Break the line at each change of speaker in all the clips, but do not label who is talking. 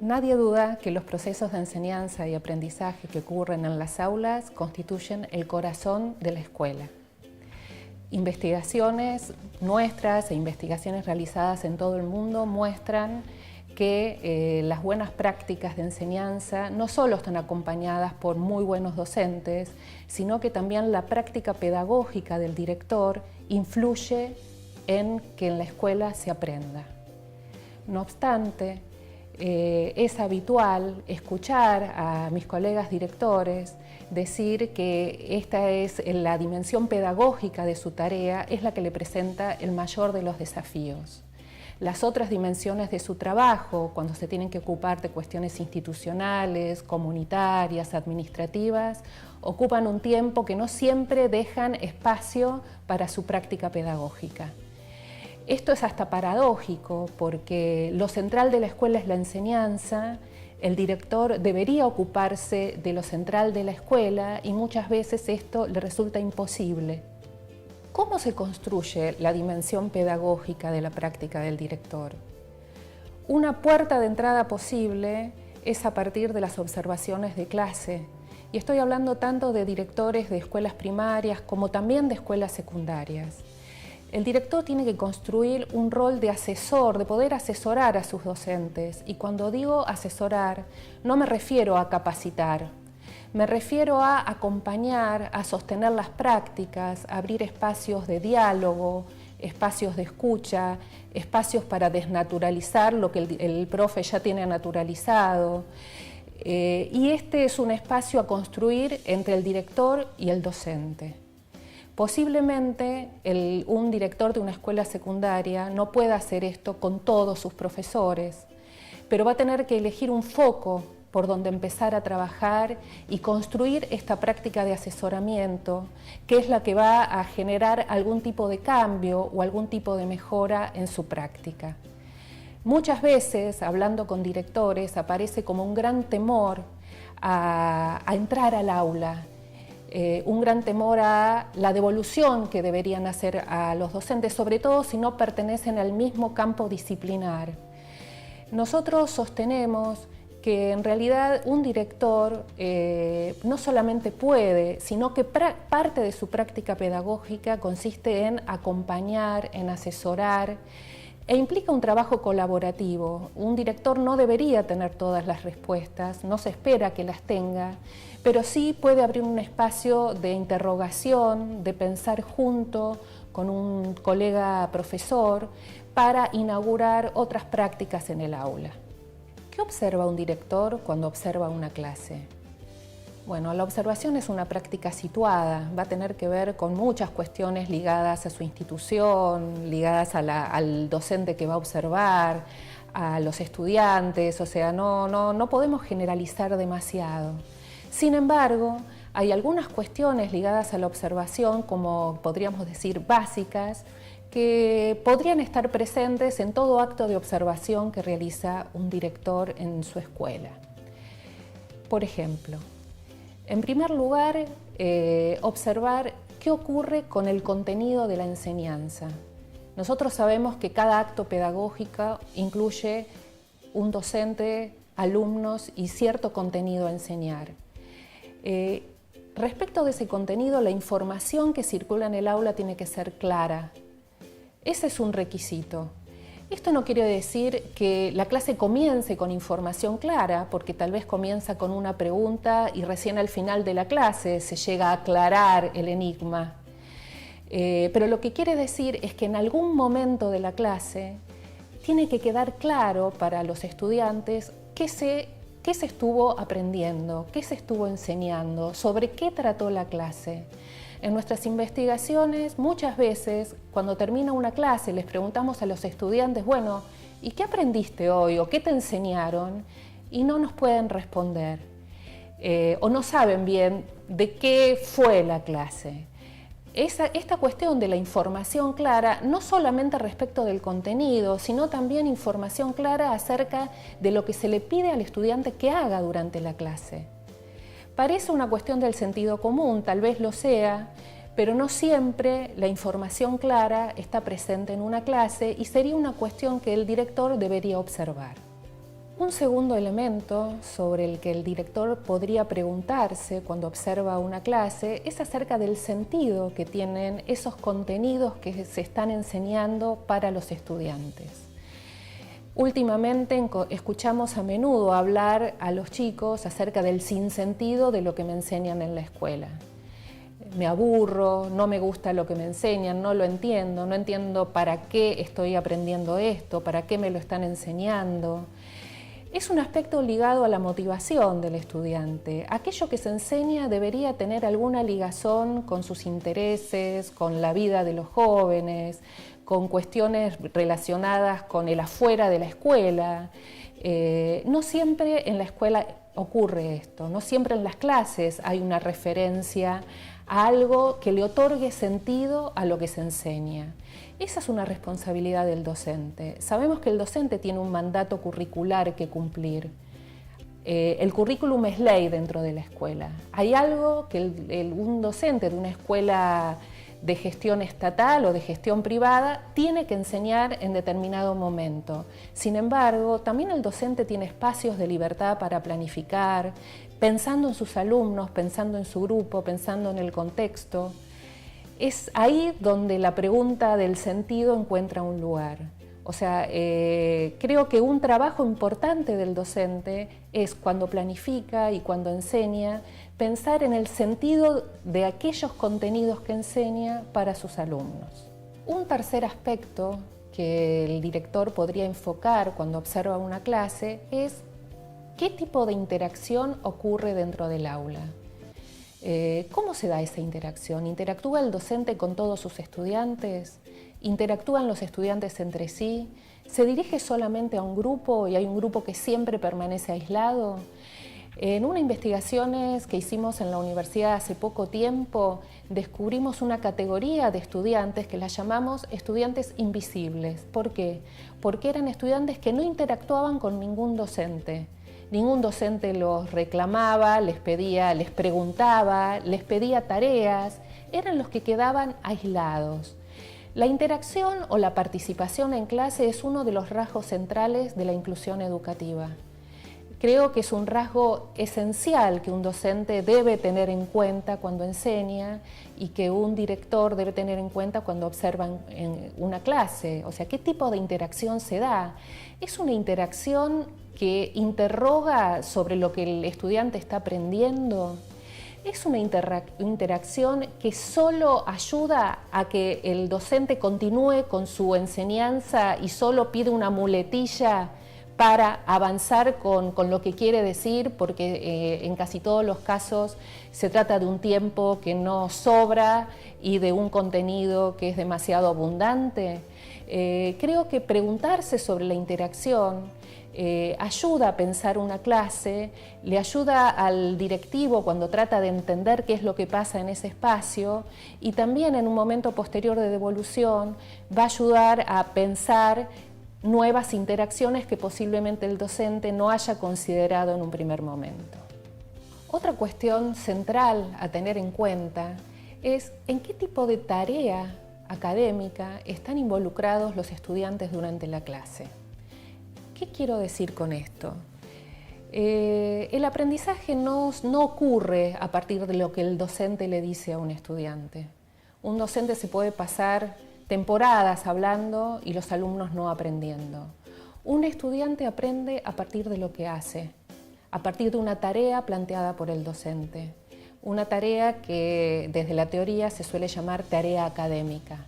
Nadie duda que los procesos de enseñanza y aprendizaje que ocurren en las aulas constituyen el corazón de la escuela. Investigaciones nuestras e investigaciones realizadas en todo el mundo muestran que las buenas prácticas de enseñanza no solo están acompañadas por muy buenos docentes, sino que también la práctica pedagógica del director influye en que en la escuela se aprenda. No obstante, es habitual escuchar a mis colegas directores decir que esta es la dimensión pedagógica de su tarea, es la que le presenta el mayor de los desafíos. Las otras dimensiones de su trabajo, cuando se tienen que ocupar de cuestiones institucionales, comunitarias, administrativas, ocupan un tiempo que no siempre dejan espacio para su práctica pedagógica. Esto es hasta paradójico porque lo central de la escuela es la enseñanza, el director debería ocuparse de lo central de la escuela y muchas veces esto le resulta imposible. ¿Cómo se construye la dimensión pedagógica de la práctica del director? Una puerta de entrada posible es a partir de las observaciones de clase. Y estoy hablando tanto de directores de escuelas primarias como también de escuelas secundarias. El director tiene que construir un rol de asesor, de poder asesorar a sus docentes. Y cuando digo asesorar, no me refiero a capacitar. Me refiero a acompañar, a sostener las prácticas, a abrir espacios de diálogo, espacios de escucha, espacios para desnaturalizar lo que el profe ya tiene naturalizado. Y este es un espacio a construir entre el director y el docente. Posiblemente un director de una escuela secundaria no pueda hacer esto con todos sus profesores, pero va a tener que elegir un foco por donde empezar a trabajar y construir esta práctica de asesoramiento, que es la que va a generar algún tipo de cambio o algún tipo de mejora en su práctica. Muchas veces, hablando con directores, aparece como un gran temor a entrar al aula, un gran temor a la devolución que deberían hacer a los docentes, sobre todo si no pertenecen al mismo campo disciplinar. Nosotros sostenemos que en realidad un director no solamente puede, sino que parte de su práctica pedagógica consiste en acompañar, en asesorar, e implica un trabajo colaborativo. Un director no debería tener todas las respuestas, no se espera que las tenga, pero sí puede abrir un espacio de interrogación, de pensar junto con un colega profesor para inaugurar otras prácticas en el aula. ¿Qué observa un director cuando observa una clase? Bueno, la observación es una práctica situada, va a tener que ver con muchas cuestiones ligadas a su institución, ligadas al docente que va a observar, a los estudiantes, o sea, no podemos generalizar demasiado. Sin embargo, hay algunas cuestiones ligadas a la observación, como podríamos decir básicas, que podrían estar presentes en todo acto de observación que realiza un director en su escuela. Por ejemplo, en primer lugar, observar qué ocurre con el contenido de la enseñanza. Nosotros sabemos que cada acto pedagógico incluye un docente, alumnos y cierto contenido a enseñar. Respecto de ese contenido, la información que circula en el aula tiene que ser clara. Ese es un requisito. Esto no quiere decir que la clase comience con información clara, porque tal vez comienza con una pregunta y recién al final de la clase se llega a aclarar el enigma. Pero lo que quiere decir es que en algún momento de la clase tiene que quedar claro para los estudiantes qué se estuvo aprendiendo, qué se estuvo enseñando, sobre qué trató la clase. En nuestras investigaciones, muchas veces, cuando termina una clase, les preguntamos a los estudiantes, bueno, ¿y qué aprendiste hoy? ¿O qué te enseñaron? Y no nos pueden responder. O no saben bien de qué fue la clase. Esta cuestión de la información clara, no solamente respecto del contenido, sino también información clara acerca de lo que se le pide al estudiante que haga durante la clase. Parece una cuestión del sentido común, tal vez lo sea, pero no siempre la información clara está presente en una clase y sería una cuestión que el director debería observar. Un segundo elemento sobre el que el director podría preguntarse cuando observa una clase es acerca del sentido que tienen esos contenidos que se están enseñando para los estudiantes. Últimamente escuchamos a menudo hablar a los chicos acerca del sinsentido de lo que me enseñan en la escuela. Me aburro, no me gusta lo que me enseñan, no lo entiendo, no entiendo para qué estoy aprendiendo esto, para qué me lo están enseñando. Es un aspecto ligado a la motivación del estudiante. Aquello que se enseña debería tener alguna ligazón con sus intereses, con la vida de los jóvenes, con cuestiones relacionadas con el afuera de la escuela. No siempre en la escuela ocurre esto, no siempre en las clases hay una referencia a algo que le otorgue sentido a lo que se enseña. Esa es una responsabilidad del docente. Sabemos que el docente tiene un mandato curricular que cumplir. El currículum es ley dentro de la escuela. Hay algo que un docente de una escuela de gestión estatal o de gestión privada tiene que enseñar en determinado momento. Sin embargo, también el docente tiene espacios de libertad para planificar, pensando en sus alumnos, pensando en su grupo, pensando en el contexto. Es ahí donde la pregunta del sentido encuentra un lugar. O sea, creo que un trabajo importante del docente es cuando planifica y cuando enseña, pensar en el sentido de aquellos contenidos que enseña para sus alumnos. Un tercer aspecto que el director podría enfocar cuando observa una clase es qué tipo de interacción ocurre dentro del aula. ¿Cómo se da esa interacción? ¿Interactúa el docente con todos sus estudiantes? ¿Interactúan los estudiantes entre sí? ¿Se dirige solamente a un grupo y hay un grupo que siempre permanece aislado? En unas investigaciones que hicimos en la universidad hace poco tiempo, descubrimos una categoría de estudiantes que las llamamos estudiantes invisibles. ¿Por qué? Porque eran estudiantes que no interactuaban con ningún docente. Ningún docente los reclamaba, les preguntaba, les pedía tareas, eran los que quedaban aislados. La interacción o la participación en clase es uno de los rasgos centrales de la inclusión educativa. Creo que es un rasgo esencial que un docente debe tener en cuenta cuando enseña y que un director debe tener en cuenta cuando observa en una clase. O sea, ¿qué tipo de interacción se da? Es una interacción que interroga sobre lo que el estudiante está aprendiendo. Es una interacción que solo ayuda a que el docente continúe con su enseñanza y solo pide una muletilla para avanzar con lo que quiere decir, porque en casi todos los casos se trata de un tiempo que no sobra y de un contenido que es demasiado abundante. Creo que preguntarse sobre la interacción ayuda a pensar una clase, le ayuda al directivo cuando trata de entender qué es lo que pasa en ese espacio y también en un momento posterior de devolución va a ayudar a pensar nuevas interacciones que posiblemente el docente no haya considerado en un primer momento. Otra cuestión central a tener en cuenta es en qué tipo de tarea académica están involucrados los estudiantes durante la clase. ¿Qué quiero decir con esto? El aprendizaje no ocurre a partir de lo que el docente le dice a un estudiante. Un docente se puede pasar temporadas hablando y los alumnos no aprendiendo. Un estudiante aprende a partir de lo que hace, a partir de una tarea planteada por el docente. Una tarea que desde la teoría se suele llamar tarea académica.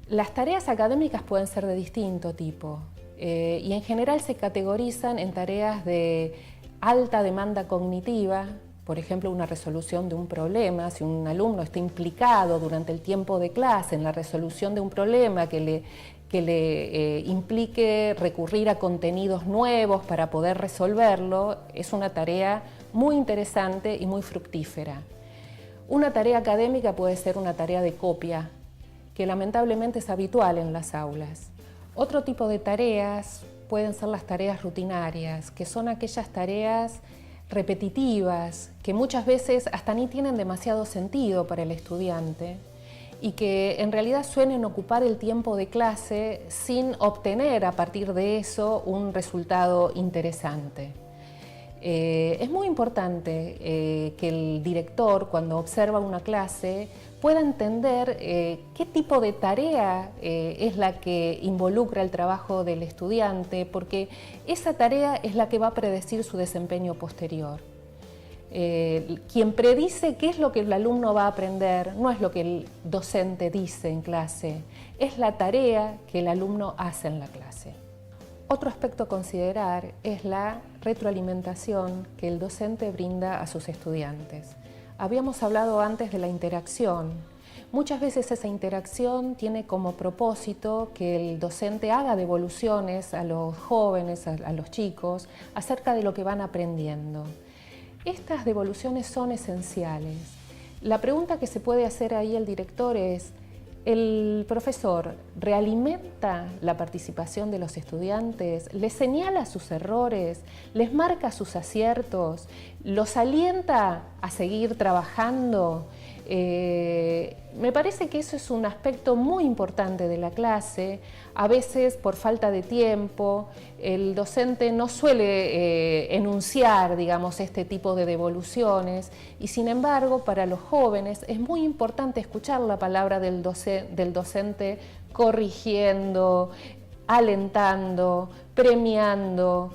Las tareas académicas pueden ser de distinto tipo. Y en general se categorizan en tareas de alta demanda cognitiva, por ejemplo, una resolución de un problema. Si un alumno está implicado durante el tiempo de clase en la resolución de un problema que le implique recurrir a contenidos nuevos para poder resolverlo, es una tarea muy interesante y muy fructífera. Una tarea académica puede ser una tarea de copia, que lamentablemente es habitual en las aulas. Otro tipo de tareas pueden ser las tareas rutinarias, que son aquellas tareas repetitivas, que muchas veces hasta ni tienen demasiado sentido para el estudiante y que en realidad suelen ocupar el tiempo de clase sin obtener a partir de eso un resultado interesante. Es muy importante que el director, cuando observa una clase, pueda entender qué tipo de tarea es la que involucra el trabajo del estudiante, porque esa tarea es la que va a predecir su desempeño posterior. Quien predice qué es lo que el alumno va a aprender no es lo que el docente dice en clase, es la tarea que el alumno hace en la clase. Otro aspecto a considerar es la retroalimentación que el docente brinda a sus estudiantes. Habíamos hablado antes de la interacción. Muchas veces esa interacción tiene como propósito que el docente haga devoluciones a los jóvenes, a los chicos, acerca de lo que van aprendiendo. Estas devoluciones son esenciales. La pregunta que se puede hacer ahí el director es: ¿el profesor realimenta la participación de los estudiantes? ¿Les señala sus errores? ¿Les marca sus aciertos? ¿Los alienta a seguir trabajando? Me parece que eso es un aspecto muy importante de la clase. A veces, por falta de tiempo, el docente no suele enunciar, digamos, este tipo de devoluciones, y sin embargo, para los jóvenes es muy importante escuchar la palabra del docente corrigiendo, alentando, premiando,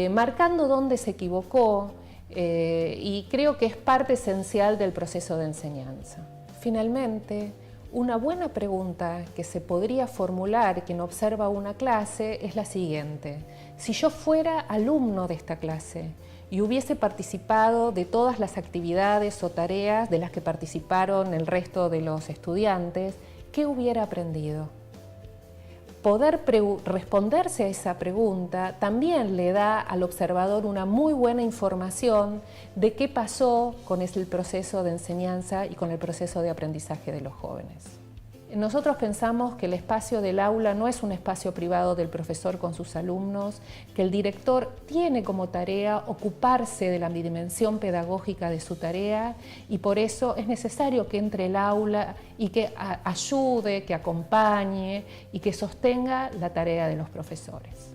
marcando dónde se equivocó. Y creo que es parte esencial del proceso de enseñanza. Finalmente, una buena pregunta que se podría formular quien observa una clase es la siguiente: si yo fuera alumno de esta clase y hubiese participado de todas las actividades o tareas de las que participaron el resto de los estudiantes, ¿qué hubiera aprendido? Poder responderse a esa pregunta también le da al observador una muy buena información de qué pasó con el proceso de enseñanza y con el proceso de aprendizaje de los jóvenes. Nosotros pensamos que el espacio del aula no es un espacio privado del profesor con sus alumnos, que el director tiene como tarea ocuparse de la dimensión pedagógica de su tarea, y por eso es necesario que entre el aula y que ayude, que acompañe y que sostenga la tarea de los profesores.